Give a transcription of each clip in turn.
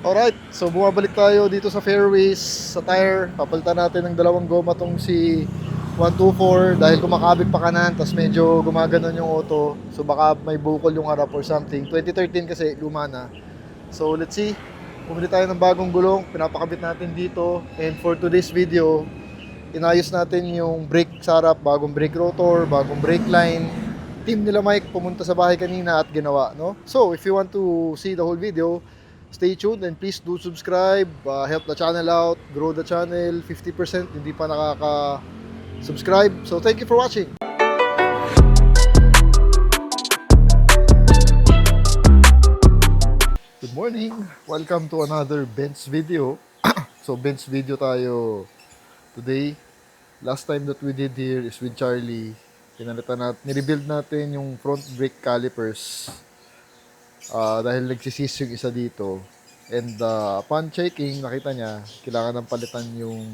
Alright, so bumabalik tayo dito sa Fairways, sa tire. Papalitan natin ng dalawang goma tong si 124 dahil kumakabig pa kanan, tapos medyo gumaganon yung auto. So baka may bukol yung harap or something. 2013 kasi, luma na. So let's see, bumili tayo ng bagong gulong, pinapakabit natin dito. And for today's video, inayos natin yung brake sa harap, bagong brake rotor, bagong brake line. Team nila Mike pumunta sa bahay kanina at ginawa, no? So if you want to see the whole video, stay tuned and please do subscribe, help the channel out, grow the channel. 50% hindi pa nakaka-subscribe. So thank you for watching. Good morning. Welcome to another Benz video. So Benz video tayo today. Last time that we did here is with Charlie. Pinalitan natin, nirebuild natin yung front brake calipers. Dahil nagsisis yung isa dito. And upon checking, nakita niya, kailangan ng palitan yung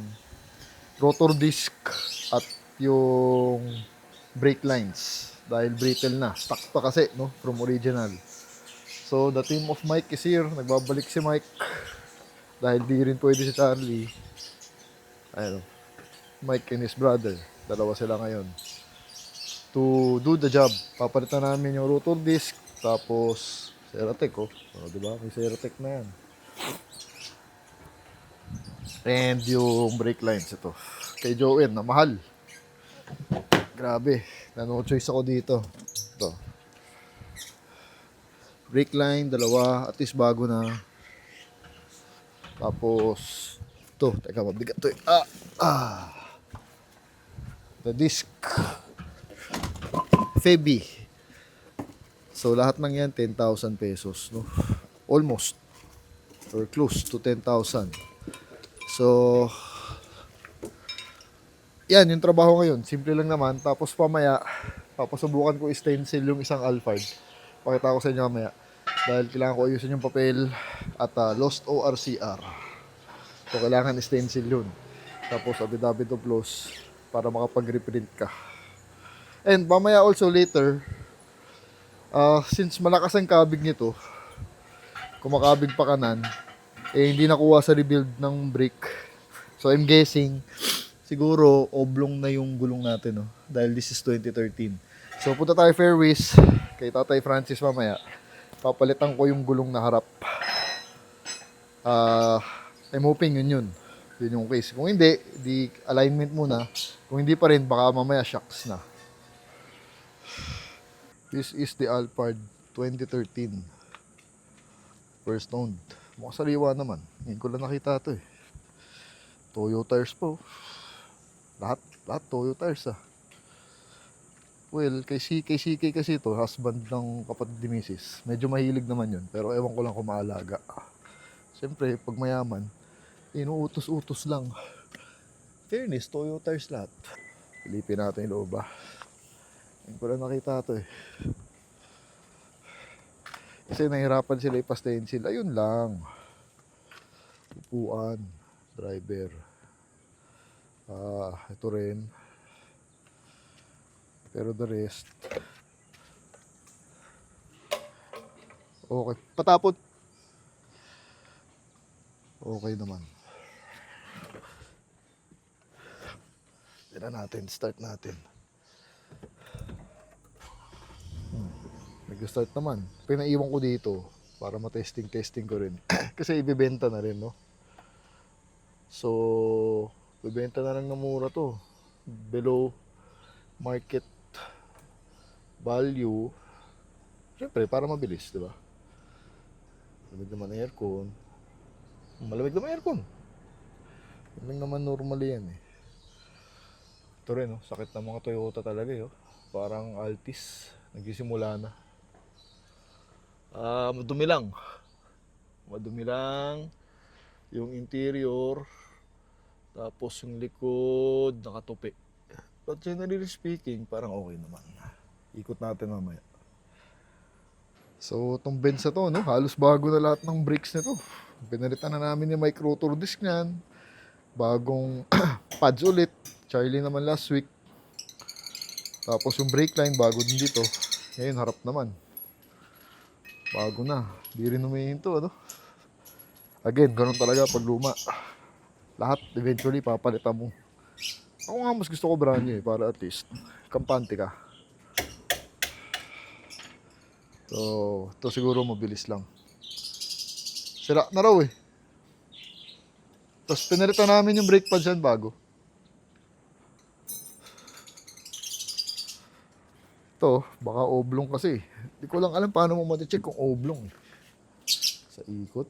rotor disc at yung brake lines. Dahil brittle na. Stuck pa kasi, no? From original. So, the team of Mike is here. Nagbabalik si Mike. Dahil di rin pwede si Charlie. Ayun. Mike and his brother. Dalawa sila ngayon. To do the job. Papalitan namin yung rotor disc. Tapos, Ceratec, oh. Diba? May Ceratec na yan. And yung brake lines, ito. Kay Joen, na mahal. Grabe. No choice ako dito. Ito. Brake line, dalawa. At least bago na. Tapos, ito. Teka, mabigat to eh. The disc. Feby. So, lahat ng yan, 10,000 pesos, no? Almost. Or close to 10,000. So, yan, yung trabaho ngayon. Simple lang naman. Tapos pamaya, papasubukan ko stencil yung isang Alphard. Pakita ko sa inyo mamaya. Dahil kailangan ko ayusin yung papel at lost ORCR. So, kailangan stencil yun. Tapos, abid-abid of loss para makapag-reprint ka. And mamaya also later, since malakas ang kabig nito, kumakabig pa kanan, hindi nakuha sa rebuild ng brake. So I'm guessing, siguro oblong na yung gulong natin, no? Dahil this is 2013. So punta tayo Fairways, kay Tatay Francis mamaya. Papalitan ko yung gulong na harap. I'm hoping yun yung case. Kung hindi, di alignment muna. Kung hindi pa rin, baka mamaya shocks na. This is the Alphard 2013. First owned. Mukhang sariwa naman. Ngayon ko lang nakita ito eh. Toyo tires po. Lahat Toyo tires ah. Well, kay CK kasi ito, husband ng kapatid ni Mrs. Medyo mahilig naman yun. Pero ewan ko lang kung maalaga. Siyempre, pag mayaman, inuutos-utos lang. Fairness, Toyo tires lahat. Pilipin natin yung loob ah. Ngayon ko lang nakita ito eh. Kasi nahirapan sila ipa-stencil. Ayun lang. Upuan. Driver. Ito rin. Pero the rest. Okay. Patapot. Okay naman. Tira natin. Start natin. Nag-start naman. Pinaiwan ko dito para matesting ko rin. Kasi ibebenta na rin, no? So, ibebenta na rin ng mura to. Below market value. Siyempre, para mabilis, di ba? Malamig naman ang aircon. Malamig naman ang aircon. Malamig naman normally yan eh. Ito rin, no? Sakit ng mga Toyota talaga, eh. Parang Altis. Nagsisimula na. Madumi lang yung interior, tapos yung likod nakatupi, but generally speaking parang okay naman. Ikot natin mamaya. So itong Benz na to, no, halos bago na lahat ng brakes nito. Pinalitan na namin yung micro rotor disc niyan, bagong pads ulit. Charlie naman last week. Tapos yung brake line bago din dito. Ngayon harap naman bago na. Di rin humihinto, ano? Again, ganun talaga pag luma. Lahat eventually papalitan mo. Ako nga mas gusto ko brand new eh, para at least kampante ka. So, ito siguro mabilis lang. Sira na raw eh. Tapos pinalitan namin yung brake pads yan bago. Ito, baka oblong kasi. Hindi ko lang alam paano mo mati-check kung oblong eh. Sa ikot.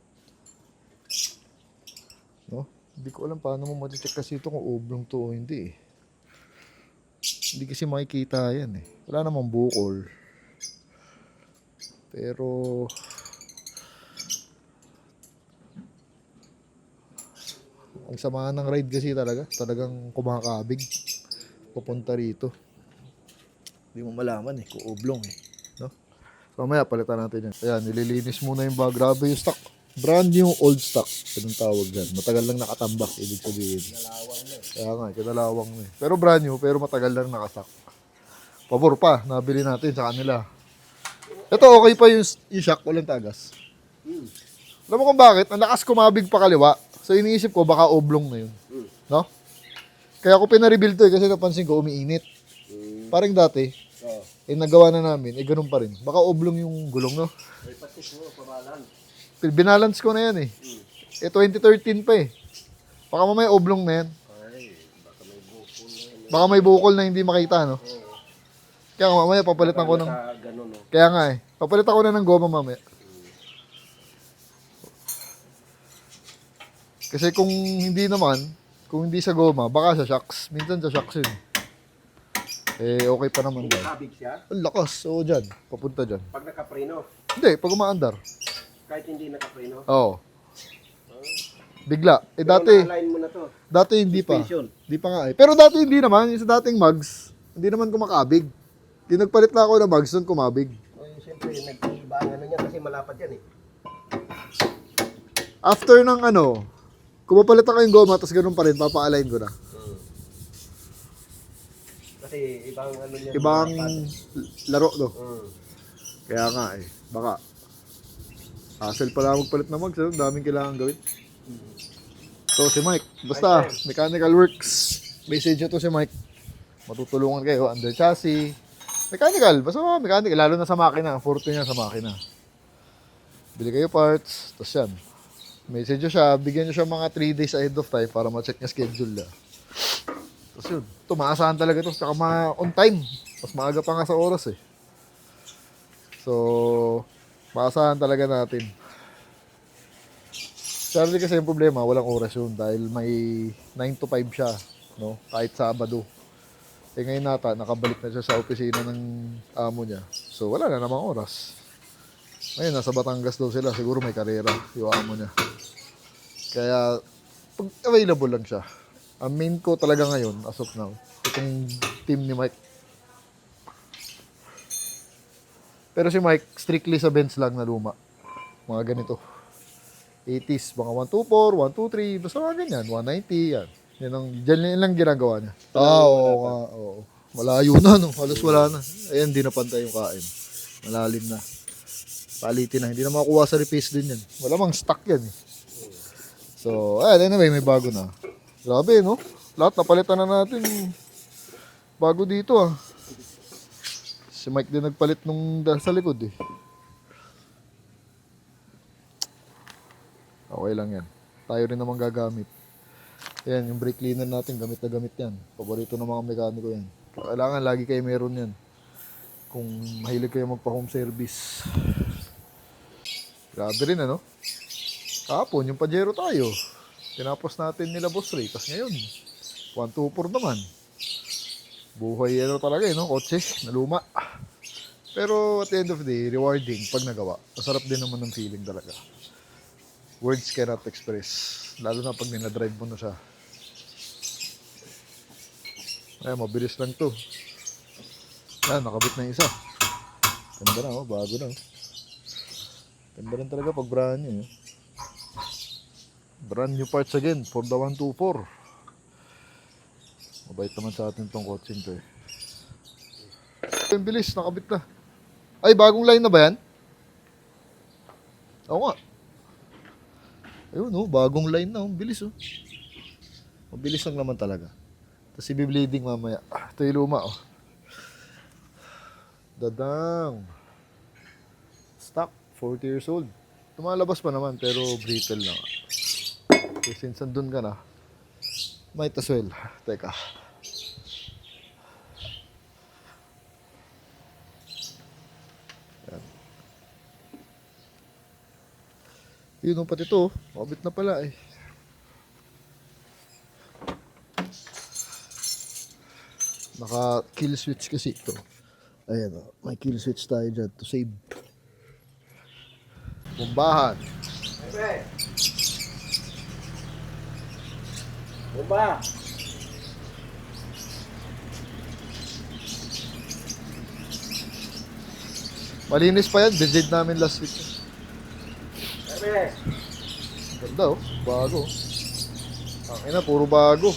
No? Hindi ko alam paano mo mati-check kasi ito kung oblong to o hindi eh. Hindi kasi makikita yan eh. Wala namang bukol. Pero ang sama ng ride kasi talagang kumakabig papunta rito. Hindi mo malaman eh kung oblong eh, no? So mamaya palitan natin yan. Ayan, nililinis muna yung bag. Grabe yung stock. Brand new old stock. Anong tawag dyan? Matagal lang nakatambak, ibig sabihin. Kaya nga, kinalawang na eh. Pero brand new, pero matagal lang nakastock. Pabor pa, nabili natin sa kanila. Ito okay pa yung shock, walang tagas. Alam mo kung bakit? Ang lakas kumabig pa kaliwa. So iniisip ko baka oblong na yun. No? Kaya ako pinarebuild to eh, kasi napansin ko umiinit. Parang dati, nagawa na namin, ganun pa rin. Baka oblong yung gulong, no? Binalance ko na yan eh. 2013 pa eh. Baka mamaya oblong na yan. Baka may bukol na hindi makita, no? Kaya nga mamaya papalitan ko ng... Kaya nga eh. Papalitan ko na ng goma mamaya. Kasi kung hindi naman, kung hindi sa goma, baka sa shocks. Minsan sa shocks yun. Eh, okay pa naman daw. Nakabig siya? Ang lakas. Oo, dyan. Papunta dyan. Pag nakapreno? Hindi, pag umaandar. Kahit hindi nakapreno? Oo. Bigla. Eh, Pero dati... na-align mo na to. Dati hindi pa. Suspension. Hindi pa nga eh. Pero dati hindi naman. Yung sa dating mags, hindi naman kumakabig. Di nagpalit na ako ng mags, doon kumabig. Siyempre, nag-iiba ang ano niya kasi malapad yan eh. After ng ano, kung mapalit ako yung goma, tapos ganun pa rin, papa-align ko na. Kasi ibang ano niya. Ibang laro, no? Kaya nga eh. Baka. Hassle pala magpalit ng mags, ang daming kailangan gawin. So, si Mike. Basta, Mechanical Works. Message nyo to si Mike. Matutulungan kayo under chassis. Mechanical. Basta mechanical. Lalo na sa makina. Forte niya sa makina. Bili kayo parts. Tapos yan. Message nyo siya. Bigyan nyo siya mga 3 days ahead of time para ma-check niya schedule niya. Tapos yun. Ito, maasahan talaga ito. Saka on time. Mas maaga pa nga sa oras eh. So, maasahan talaga natin. Charlie kasi yung problema, walang oras yun dahil may 9 to 5 siya, no? Kahit Sabado. Eh ngayon nata, nakabalik na siya sa opisina ng amo niya. So wala na namang oras. Ngayon, nasa Batangas daw sila. Siguro may karera yung amo niya. Kaya, pag available lang siya. Ang main ko talaga ngayon, as of now, itong team ni Mike. Pero si Mike, strictly sa Benz lang na luma. Mga ganito. 80s, mga 124, 123, basta mga ganyan, 190, yan. Yan lang ginagawa niya. Oo nga, oo. Malayo na, no? Halos wala na. Ayan, di na pantay yung kain. Malalim na. Palitin na. Hindi na makuha sa repace din yan. Wala mang stock yan eh. So, anyway, may bago na. Grabe, no? Lahat napalitan na natin. Bago dito ah. Si Mike din nagpalit nung sa likod eh. Okay lang yan. Tayo rin naman gagamit. Yan, yung brake cleaner natin, gamit na gamit yan. Paborito ng mga mekaniko yan. Kailangan lagi kayo meron yan. Kung mahilig kayo magpa-home service. Grabe rin ano? Kahapon, yung Pajero tayo. Tinapos natin nila Boss Ray. Tapos ngayon, 124 naman. Buhay ano talaga no? Kotse, naluma. Pero at the end of the day, rewarding pag nagawa. Masarap din naman ng feeling talaga. Words cannot express. Lalo na pag nina-drive mo na siya. Ay, mabilis lang to. Nakabit na yung isa. Ganda na, oh. Bago na. Oh. Ganda rin talaga pag brand new. Brand new parts again for the 124. Mabait naman sa atin tong coaching to eh. Ang bilis, nakabit na. Ay, bagong line na ba yan? Oo nga. Ayun, oh, bagong line na. Ang bilis, oh. Mabilis lang naman talaga. Tapos i-bleeding mamaya. Ito yung luma, oh. Dadang. Stock, 40 years old. Tumalabas pa naman, pero brittle na. Okay, since andun ka na, might as well. Teka. Yan. Yun, oh, pati ito, oh. Mabit na pala, eh. Naka kill switch kasi ito. Ayan, oh. May kill switch tayo dyan to save. Bombahan. Siyempre. Bomba. Malinis pa yan. Benzid namin last week. Siyempre. Ganda, oh. Bago. Ang ina, puro bago.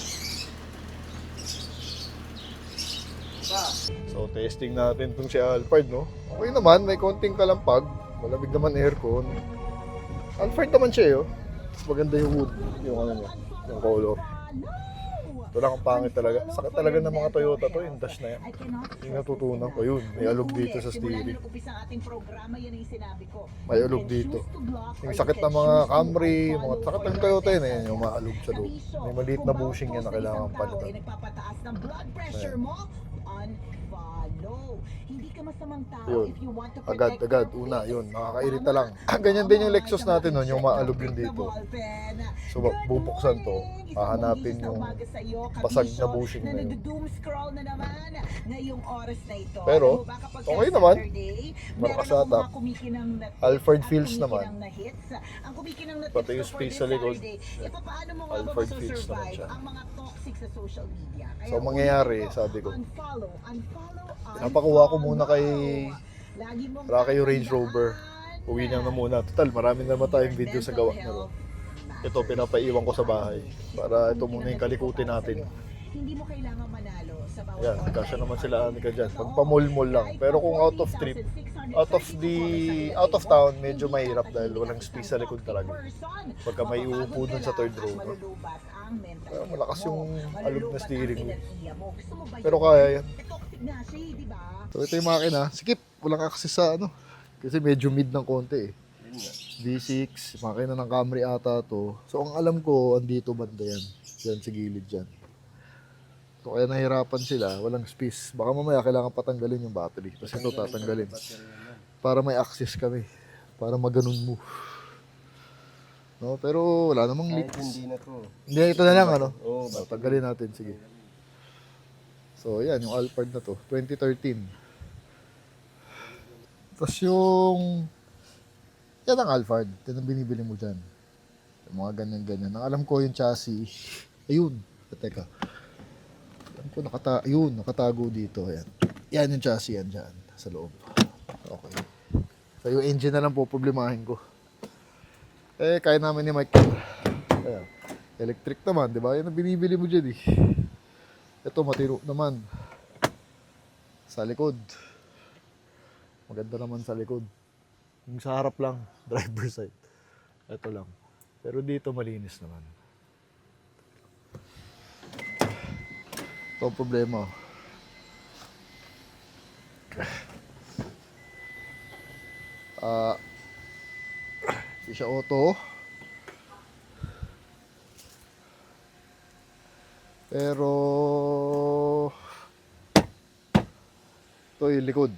Bomba. So, testing natin itong si Alphard, no? Okay naman, may konting kalampag. Malamig naman aircon. Alphard naman siya, eh, oh. Mas maganda yung wood, yung ano niya, yung color. Ito lang ang pangit talaga. Sakit talaga ng mga Toyota to, yung dash na yan. Yung natutunan ko, yun. May alog dito sa steering. May alog dito. Yung sakit ng mga Camry, yung mga sakit ng Toyota yun, eh, yung maalog sa loob. May maliit na bushing yan na kailangan palitan. Nagpapataas ng blood pressure mo, unfollow. Hindi ka masamang tao Yun. if you want to Agad, protect agad. your Una, face. yun. Nakakairita lang. Ganyan din yung Lexus natin nun, yung maalog yun dito. So, bubuksan to. Hahanapin yung basag na bushing na yun. Scroll na naman ngayong oras na ito. Pero, Alam mo ba, kapag okay naman. Saturday, Malakas meron akong ata. mga kumikinang na Alphard at Fields kumikinang naman. na hits. Ang kumikinang na Pati tips yung ko for space this sa likod. Saturday, paano mo nga ba Alphard Fields naman masusurvive siya. ang mga toxic sa social media? Kaya So, mangyayari, ulitin ko, sabi ko, unfollow, pinapakuha ko muna kay Lagi mong Rocky yung Range tatandaan. Rover. Uwi niya na muna. Total, marami naman tayong video sa gawa na ron. Ito, pinapaiwan ko sa bahay. Para ito muna yung kalikutin natin. Hindi mo kailangan manalo sa bawat Yan, online kasya naman party. sila Anika dyan. Totoo. Pagpamulmol lang. Kahit Pero kung out of 40,634 trip, out of town, medyo mahirap dahil walang space sa likod talaga. Pagka may uupo dun sa third row, no? Kaya malakas yung alog na steering wheel. Pero kaya yan. So ito yung makina. Skip, walang access sa ano. Kasi medyo mid ng konti, eh. Yun nga. V6, makina ng Camry ata to. So ang alam ko, andito banda yan. Yan sa gilid dyan. So kaya nahirapan sila, walang space. Baka mamaya kailangan patanggalin yung battery. Tapos ito tatanggalin. Para may access kami. Para maganon mo. No, pero wala namang Kahit leaks. hindi na to. Hindi, ito na lang, ano? Oo, So, tanggalin natin, sige. So, yan, yung Alphard na to, 2013. Tapos yung, yan ang Alphard, yan ang binibili mo dyan. Yung mga ganyan-ganyan. Ang alam ko yung chassis, ayun, teka. Alam ko, nakatago dito, ayan. Yan yung chassis, yan dyan, sa loob. Okay. So, yung engine na lang po, problemahin ko. Eh, kaya namin ni Mike. Ayan. Electric naman, di ba? Yan ang binibili mo dyan, eh. Ito, matiro naman. Sa likod. Maganda naman sa likod. Yung sa harap lang, driver side. Ito lang. Pero dito, malinis naman. Ito ang problema. Hindi siya auto. Pero ito yung likod.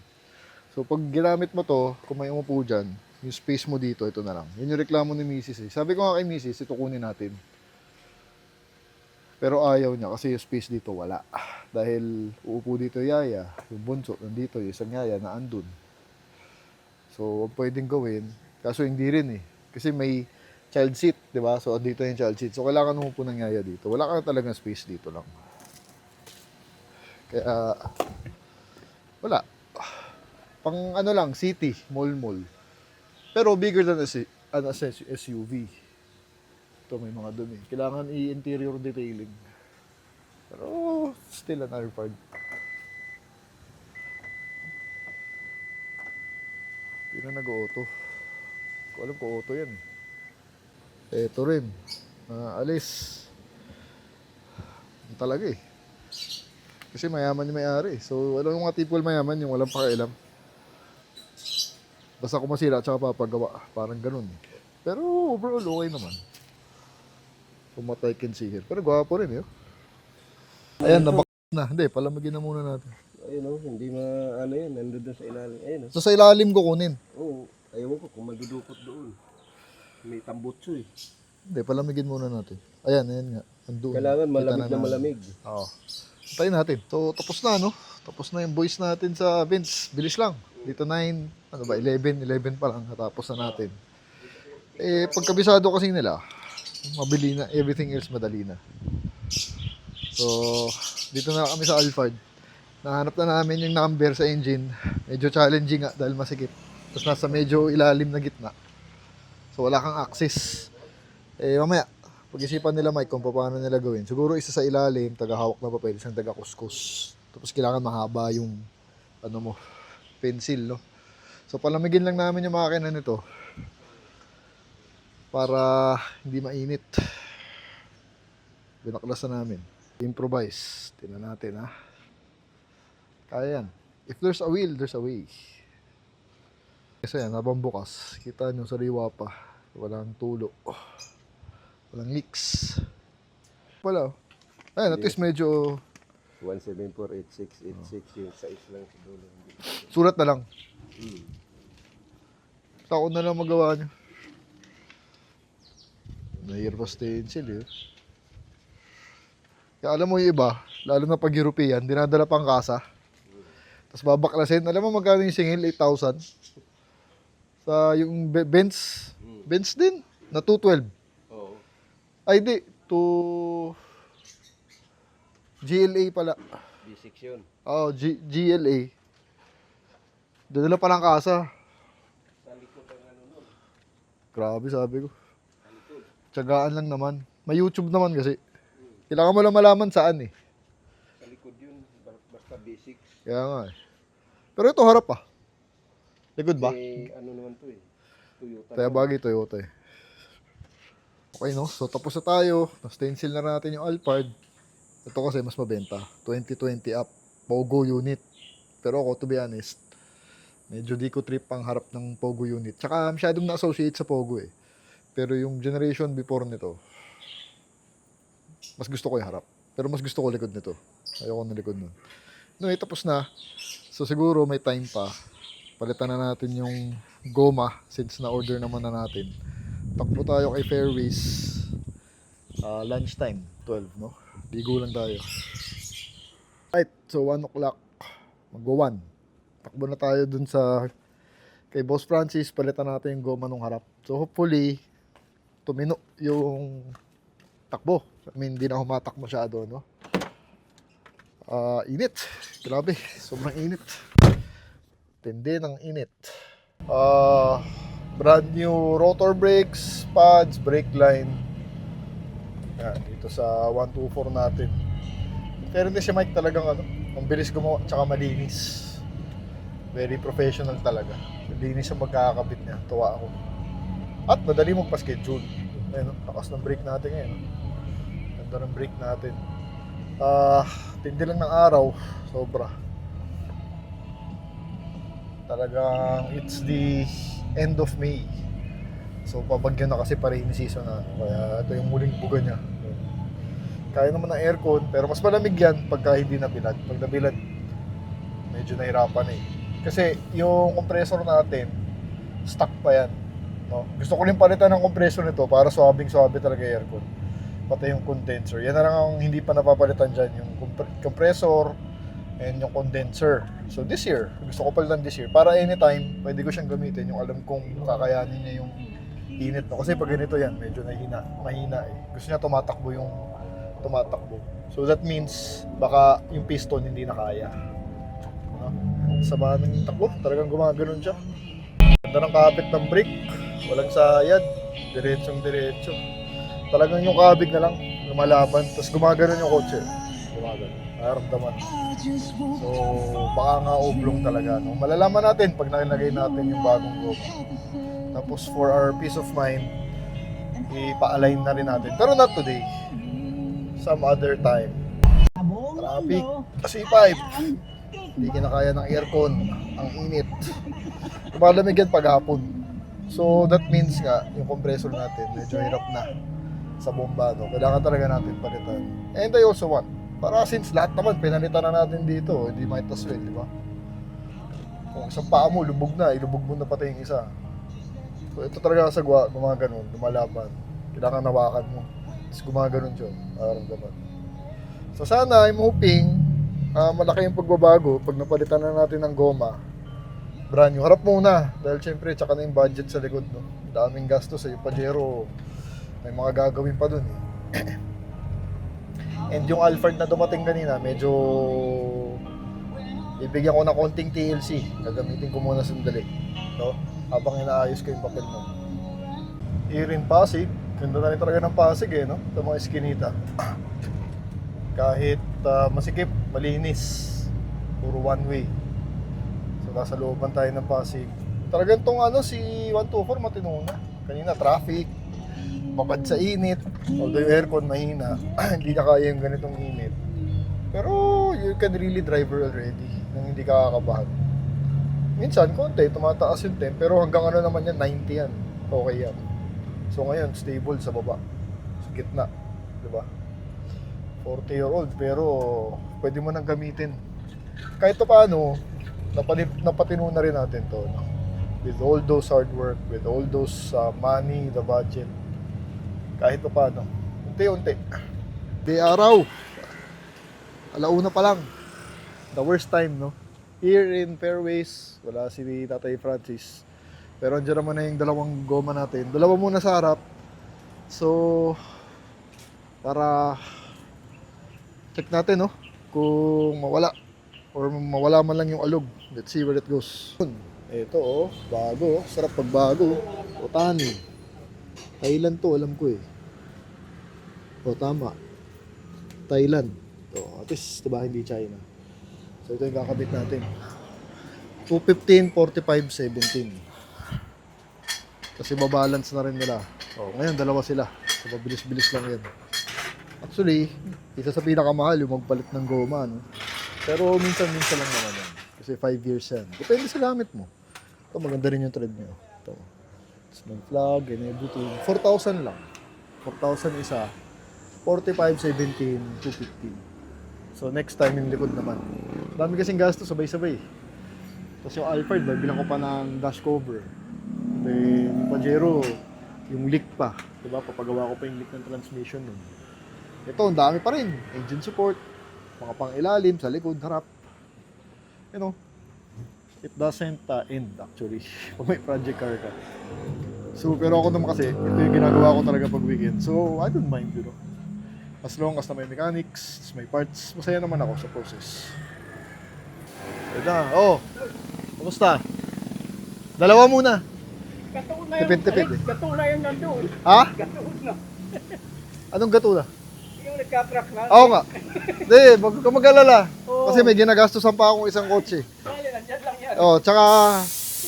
So pag ginamit mo to, kung may umupo dyan, yung space mo dito, ito na lang. Yun yung reklamo ni Mrs. eh. Sabi ko nga kay Mrs., ito kunin natin. Pero ayaw niya kasi yung space dito wala. Dahil uupo dito yung yaya, yung bunso nandito, yung isang yaya na andun. So ang pwedeng gawin, kaso hindi rin eh. Kasi may child seat, di ba? So dito yung child seat. So kailangan umupo ng yaya dito. Wala ka talagang space dito lang. Kaya wala. Pang ano lang, city, mall. Pero bigger than an SUV. Ito may mga dumi. Kailangan i-interior detailing. Pero still an Alphard. Hindi na nag-auto. Ko alam ko auto yan eh. Ito rin. Alis. Yun talaga eh. Kasi mayaman yung may-ari. So, alam yung mga people mayaman, yung walang pakialam. Basta kung masira, tsaka papagawa. Parang ganun. Pero overall, okay naman. From what I can see here. Pero gwapo rin eh. Ayan, nabak na. Hindi, palamagin na muna natin. Ayun o, hindi ano yan, nandun doon sa ilalim. Ayun o. So, sa ilalim ko kunin. Oo, ayaw ko kung madudukot doon. May tambutso eh. Hindi, palamigin muna natin. Ayan, ayan nga. Andun. Kailangan Kita malamig na natin. malamig. Oo. Tayo natin. So, tapos na, no? Tapos na yung boys natin sa Vince. Bilis lang. Dito 9, ano ba, 11 pa lang. Natapos na natin. Eh, pagkabisado kasi nila, mabili na. Everything else madali na. So, dito na kami sa Alphard. Nahanap na namin yung number sa engine. Medyo challenging nga dahil masikip. Tapos nasa medyo ilalim na gitna. So, wala kang access. Eh, mamaya, pag-isipan nila Mike kung paano nila gawin. Siguro isa sa ilalim, taga-hawak na papel, isang taga-kuskus. Tapos kailangan mahaba yung ano mo, pencil, no? So palamigin lang namin yung makina nito para hindi mainit. Binaklasan namin. Improvise. Tingnan natin, ha? Kaya yan. If there's a will, there's a way. Kasi yan, habang bukas, kita nyo sariwa pa. Walang tulo. Walang leaks. Wala. Ayun, at least medyo 1748686 yung size lang sa dulo. surat na lang. Taon na lang magawa nyo. Nahirap sa stencil eh. Kaya alam mo yung iba, lalo na pag European, dinadala pang kasa. Tapos babaklasin. Alam mo magkano yung singil? 8,000. Sa yung Benz. Benz din. Na 212. Oo. Ay di. To GLA pala. B6 yun. Oh, GLA. Dadala pa ng kasa. Sa likod ang ano nun. Grabe sabi ko. Sa likod. Tiyagaan lang naman. May YouTube naman kasi. Kailangan mo lang malaman saan eh. Sa likod yun. Basta B6. Kaya nga eh. Pero ito harap ah. Likod ba? Eh, ano naman to eh. Toyota. Kaya bagay Toyota eh. Okay no? So tapos na tayo. Na-stencil na natin yung Alphard. Ito kasi mas mabenta. 2020 up. Pogo unit. Pero ako to be honest, medyo di ko trip ang harap ng Pogo unit. Tsaka masyadong na-associate sa Pogo eh. Pero yung generation before nito, mas gusto ko yung harap. Pero mas gusto ko likod nito. Ayoko na likod nun. No, tapos na. So siguro may time pa. Palitan na natin yung goma since na-order naman na natin. Takbo tayo kay Fairways. Lunchtime, 12, no? Ligo lang tayo. Right, so 1 o'clock. Mag-1. Takbo na tayo dun sa kay Boss Francis. Palitan natin yung goma nung harap. So hopefully, tumino yung takbo. I mean, hindi na humatak masyado, no? Init. Grabe, sobrang init. Tindi ng init. Brand new rotor brakes, pads, brake line. Yan, dito sa 124 natin. Pero hindi si Mike talagang ano, ang bilis gumawa, tsaka malinis. Very professional talaga. Malinis ang magkakabit niya. Tuwa ako. At madali magpa-schedule. Ayun, lakas ng brake natin ngayon. Ganda ng brake natin. Tindi lang ng araw. Sobra. Talagang it's the end of May. So pabagyan na kasi pa rainy season na. Kaya ito yung muling buga niya. Kaya naman ng aircon, pero mas malamig yan pagka hindi nabilad. Pag nabilad, medyo nahirapan eh. Kasi yung compressor natin, stuck pa yan. No? Gusto ko rin palitan ng compressor nito para swabing-swabe talaga yung aircon. Pati yung condenser. Yan na lang ang hindi pa napapalitan dyan. Yung compressor and yung condenser. So this year, gusto ko palitan this year. Para anytime, pwede ko siyang gamitin. Yung alam kong kakayanin niya yung init. No? Kasi pag ganito yan, medyo mahina eh. Gusto niya tumatakbo. So that means, baka yung piston hindi na kaya. No? Sama ng takbo, talagang gumaganon siya. Ganda ng kapit ng brake. Walang sayad. Diretsong-diretso. Talagang yung kabig na lang lumalaban, tapos gumagano yung kotse. Gumagano. Nararamdaman. So, baka nga oblong talaga. No? Malalaman natin pag nilagay natin yung bagong goma. Tapos, for our peace of mind, ipa-align na rin natin. Pero not today. Some other time. Traffic. Kasi 5. Hindi kinakaya ng aircon. Ang init. Lumalamig yan paghapon. So that means nga, yung compressor natin, medyo hirap na sa bomba. No? Kailangan talaga natin palitan. And I also want, para since lahat naman, pinalitan na natin dito, hindi might as well, di ba? Kung isang paa mo, lubog na, ilubog mo na pati yung isa. So ito talaga sa gumaganon, lumalaban. Kailangan nawakan mo. Tapos gumaganon siya, nararamdaman. So sana, I'm hoping, malaki yung pagbabago pag napalitan na natin ng goma. Brand new. Harap muna. Dahil syempre, tsaka na yung budget sa likod. No? Daming gastos. Yung Pajero, may mga gagawin pa dun. Eh. And yung Alphard na dumating kanina, medyo ibigyan ko na konting TLC. Gagamitin ko muna sandali. No? Habang inaayos ko yung papel mo. Irin Pasig. Ganda na rin talaga ng Pasig eh. No? Ito mga eskinita. Kahit masikip, malinis. Puro one way. So nasa looban tayo ng Pasig. Talagang tong si 124 matino na. Kanina traffic, mabad sa init. Although yung aircon mahina, hindi na kaya yung ganitong init. Pero you can really drive already nang hindi ka kakabahan. Minsan konti, tumataas yung temp, pero hanggang naman yan, 90 yan. Okay yan. So ngayon, stable sa baba. Sa gitna. Diba? 40-year-old, pero pwede mo nang gamitin. Kahit paano, napatino na rin natin to, no? With all those hard work, with all those money, the budget, kahit pa paano, unti-unti. Di araw, alauna pa lang, the worst time, no? Here in Fairways, wala si Tatay Francis, pero andyan naman na yung dalawang goma natin. Dalawa muna sa harap, so para check natin, no? Kung mawala or mawala man lang yung alog. Let's see where it goes. Ito bago. Sarap pag bago. Otani. Thailand to, alam ko eh. Tama. Thailand. At least, diba, hindi China. So ito yung kakabit natin. 215, 45, 17. Kasi babalance na rin nila. Ngayon, dalawa sila. So mabilis-bilis lang yan. Actually, isa sa pinakamahal yung magpalit ng goma, no? Pero minsan-minsan lang naman yan. Kasi 5 years yan. Depende sa gamit mo. Ito, maganda rin yung thread nyo. Ito. Tapos may flag and everything. 4,000 lang. 4,000 isa. 45, 17, 215. So next time yung likod naman. Dami kasing gasto, sabay-sabay. Tapos yung Alphard, bilang ko pa ng dash cover. Then yung Pajero, yung leak pa. Diba? Papagawa ko pa yung leak ng transmission nun. Ito, ang dami pa rin. Engine support, mga pang ilalim, sa likod, harap. You know, it doesn't end actually pag may project car ka. So, pero ako naman kasi, ito yung ginagawa ko talaga pag weekend. So, I don't mind, you know. As long as na may mechanics, may parts, masaya naman ako sa process. Ito, kumusta? Dalawa muna. Tipid-tipid eh. Gatuna yung nandun. Ha? Gatuna. Anong gatula? Yung nagka-crack na. Oo nga. Hindi, wag ka mag-alala. Kasi may ginagastosan pa akong isang kotse. Kaya, nandyan lang yan. Tsaka...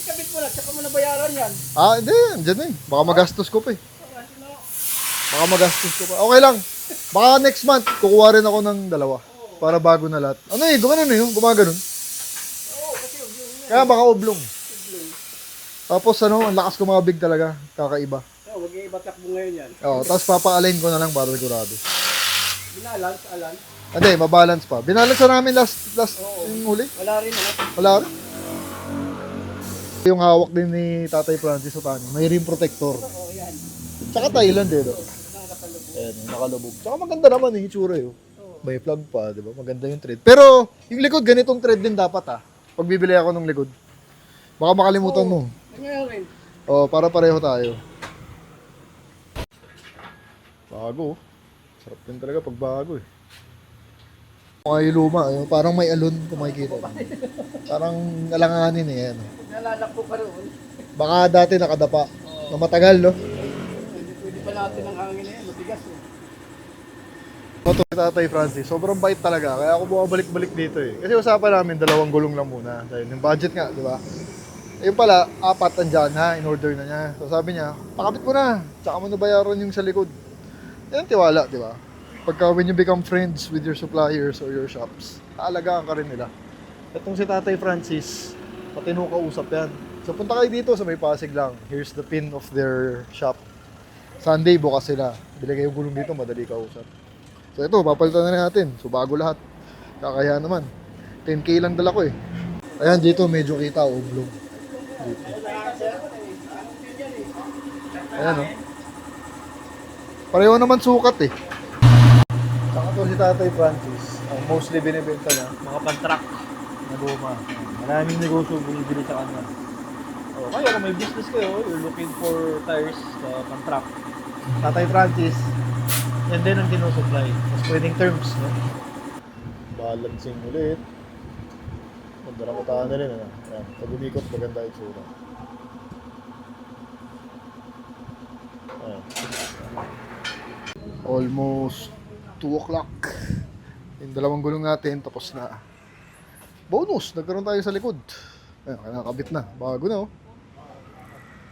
Ikabit mo na, tsaka mo nabayaran yan. Hindi, andyan na eh. Baka magastos ko pa eh. Okay lang. Baka next month, kukuha rin ako ng dalawa. Para bago na lahat. Gumano na yun? Gumaganon. Oo, kasi yung Kaya baka oblong. Tapos ang lakas ko mga big talaga. Kakaiba. wag yung iba takbo ngayon yan. Tapos papa-align ko na lang para sigurado. Binalance, alan. Hindi, mabalance pa. Binalance na namin last yung huli. Wala rin, ano? Wala rin. Yung hawak din ni Tatay Francis Otani, may rim protector. Oo, yan. Tsaka Thailand eh, no? Ayan, nakalubog. Tsaka maganda naman yung itsura yun. May plug pa, di ba? Maganda yung thread. Pero, yung likod, ganitong thread din dapat pag bibili ako ng likod. Baka makalimutan mo. Ngayon rin. Para pareho tayo. Bago. Sarap din talaga pag bago eh. Mga luma, parang may alon kung makikita. Parang alanganin eh. Ano. Nalalakbo pa roon. Baka dati nakadapa. Na matagal, no? Pwede pa natin ang hangin na yan, matigas eh. Ito si Tatay Francis, sobrang bait talaga. Kaya ako bumabalik-balik dito eh. Kasi usapan namin, 2 gulong lang muna. Dahil yung budget nga, di ba? Ayun pala, 4 andyan na, in order na niya. So sabi niya, pakabit mo na, tsaka mo nabayaran yung sa likod. Yan tiwala, di ba? Pagka when you become friends with your suppliers or your shops, aalagaan ka rin nila. Itong si Tatay Francis, patino kausap yan. So punta kayo dito sa may Pasig lang. Here's the pin of their shop. Sunday, bukas sila. Bili kayo gulong dito, madali kausap. So ito, papalitan na natin. So bago lahat. Kakaya naman. 10K lang dala ko eh. Ayan, dito medyo kita, oblong. Dito. Ayan o. Pareho naman sukat eh. Saka to si Tatay Francis. Ang mostly binibenta niya, mga pan-truck na goma. Maraming negosyo bumibili sa kanya. O, kayo kung may business kayo, you're looking for tires sa pan-truck. Tatay Francis, yan din ang kinusupply. Mas pwedeng terms, no? Balancing ulit. Magdaramutaan na rin, ano? Ayan, pag umikot, maganda yung sura. Ayan. Almost 2 o'clock. Yung dalawang gulong natin, tapos na. Bonus! Nagkaroon tayo sa likod. Ayan, nakakabit na. Bago na, oh.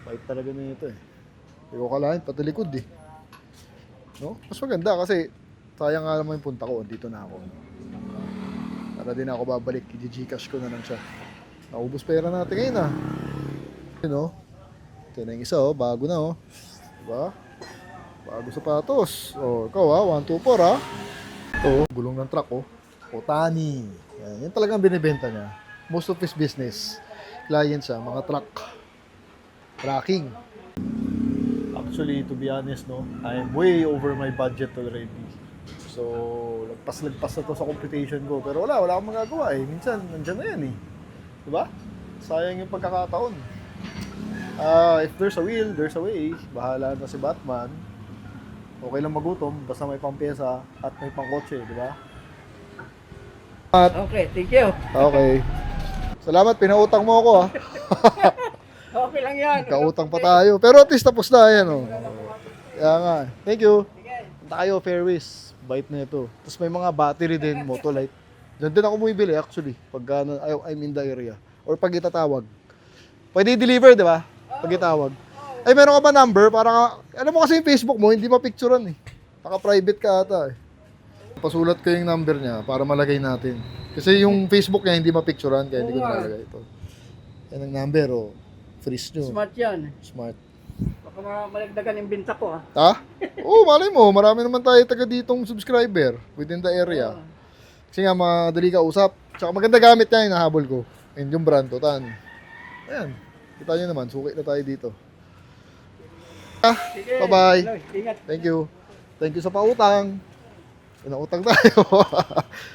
Bait talaga na ito, eh. Hindi ko kalahin, pati likod, eh. No? Mas maganda kasi sayang nga naman yung punta ko. Dito na ako. Para din ako babalik. I-Gcash ko na lang siya. Naubos pera natin ngayon, ah. Yun, oh. Ito na yung isa, oh. Bago na, oh. Diba? Bago sapatos. Oh, ikaw, ah. 1, 2, 4, ah. Ito, gulong ng truck, oh. Otani. Yan talagang binibenta niya. Most of his business, clients siya, mga truck. Tracking. Actually, to be honest, no, I'm way over my budget already. So, lagpas-lagpas na to sa computation ko. Pero wala akong magagawa eh. Minsan, nandyan na yan eh. Diba? Sayang yung pagkakataon. If there's a will, there's a way. Bahala na si Batman. Okay lang magutom, basta may pampiyesa at may pangkotse, diba? Okay, thank you. Okay. Salamat, pinautang mo ako, ah. Okay lang yan. Kautang pa tayo. Pero at least tapos na, ayan, oh. Kaya nga. Thank you. Punta kayo, Fairways. Bait na ito. Tapos may mga battery din, Motolite. Diyan din ako bumibili, actually. Pag I'm in the area. Or pag itatawag. Pwede i-deliver, di ba? Pag itawag. Ay, meron ka ba number? Para, alam mo kasi yung Facebook mo, hindi mapicturean eh. Naka-private ka ata eh. Pasulat ko yung number niya para malagay natin. Kasi yung Facebook niya hindi mapicturean, kaya hindi ko nalalagay ito. Yan ang number, oh. Freeze nyo. Smart yan. Smart. Baka malagdagan yung binta ko, ah. Ha? Oo, malay mo. Marami naman tayo taga ditong subscriber within the area. Kasi nga, madali ka usap. Tsaka maganda gamit niya, hinahabol ko. And yung brand, Otani. Ayan. Kita nyo naman, suki na tayo dito. Sige. Bye-bye. Hello, ingat. Thank you. Thank you sa pautang. Pinautang tayo.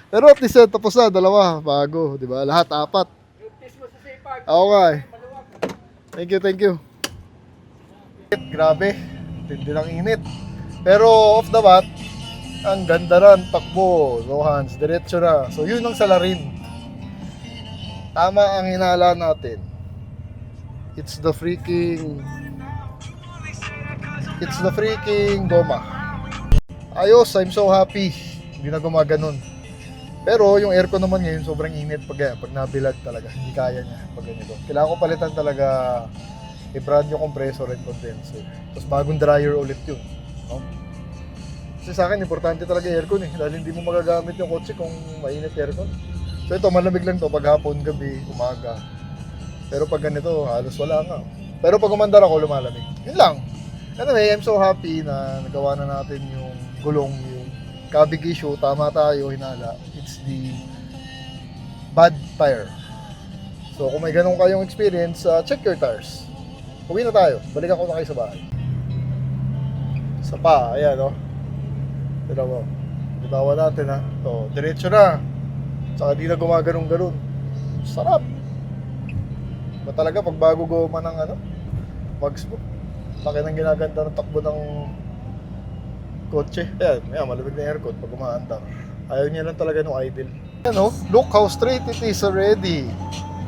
Pero at least tapos na, dalawa. Bago, di ba? Lahat, 4. Tis mo sa sipag. Okay. Thank you, thank you. Grabe. Tindi ng init. Pero off the bat, ang ganda rin, takbo. No hands, diretso na. So yun ang salarin. Tama ang hinala natin. It's the freaking goma. Ayos, I'm so happy. Hindi na gumaganon. Pero yung aircon naman ngayon sobrang init pag nabilag talaga. Hindi kaya niya pag ganito. Kailangan ko palitan talaga i-brand yung compressor and condenser. Tapos bagong dryer ulit yun. No? Kasi sa akin, importante talaga aircon eh. Dahil hindi mo magagamit yung kotse kung mainit aircon. So ito, malamig lang to pag hapon, gabi, umaga. Pero pag ganito, halos wala nga. Pero pag umandar ako, lumalamig. Yun lang. Anyway, I'm so happy na nagawa na natin yung gulong, yung cabig issue. Tama tayo, hinala. It's the bad tire. So kung may ganun kayong experience, check your tires. Uwi na tayo. Balikan ko na kayo sa bahay. Sa pa, ayan o. Tira mo. Bitawan natin ha. So, diretso na. Saka di na gumaganong-ganon. Sarap. Ba talaga pag bago guma ng mags mo. Laki ng ginaganda ng takbo ng kotse. Ayan, malamig na aircon pag umaandar. Ayaw niya lang talaga ng idle. Ayan o, look how straight it is already.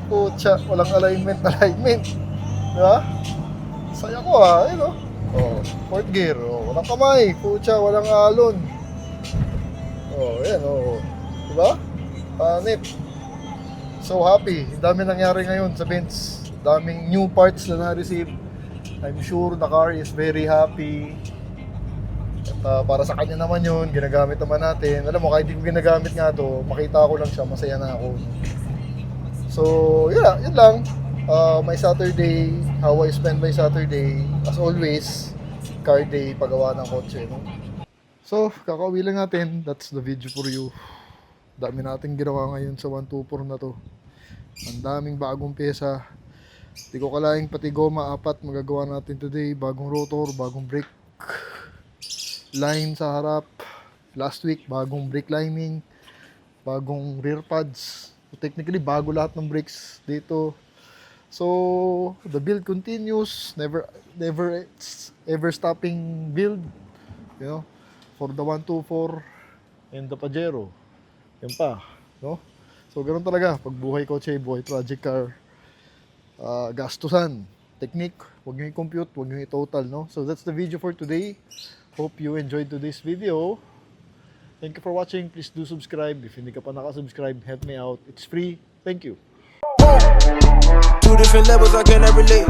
Putya, walang alignment. Diba? Saya ko ha, ayun o. Oh, fourth gear, oh, walang kamay. Putya, walang alon. Oh, ayan o. Diba? Panit. So happy. Ang dami nangyari ngayon sa Benz. daming new parts na na-receive. I'm sure the car is very happy. At para sa kanya naman yun, ginagamit naman natin. Alam mo, kahit di ko ginagamit nga to, makita ko lang siya, masaya na ako. So, yun lang. My Saturday, how I spend my Saturday, as always, car day, paggawa ng kotse, no? So, kakauwi lang natin. That's the video for you. Dami natin ginawa ngayon sa 124 na to. Ang daming bagong pyesa. Di ko kalaing pati goma 4 magagawa natin today. Bagong rotor, bagong brake line sa harap. Last week, bagong brake lining, bagong rear pads. So, technically, bago lahat ng brakes dito. So, the build continues. Never ever stopping build. You know, for the 124 and the Pajero. Yan pa, no? So, ganoon talaga. Pag buhay kotse, buhay project car. Gastusan, technique, huwag nyo i-compute, huwag nyo i-total, no? So, that's the video for today. Hope you enjoyed today's video. Thank you for watching. Please do subscribe. If hindi ka pa naka-subscribe, help me out. It's free. Thank you. Two different levels, I cannot relate.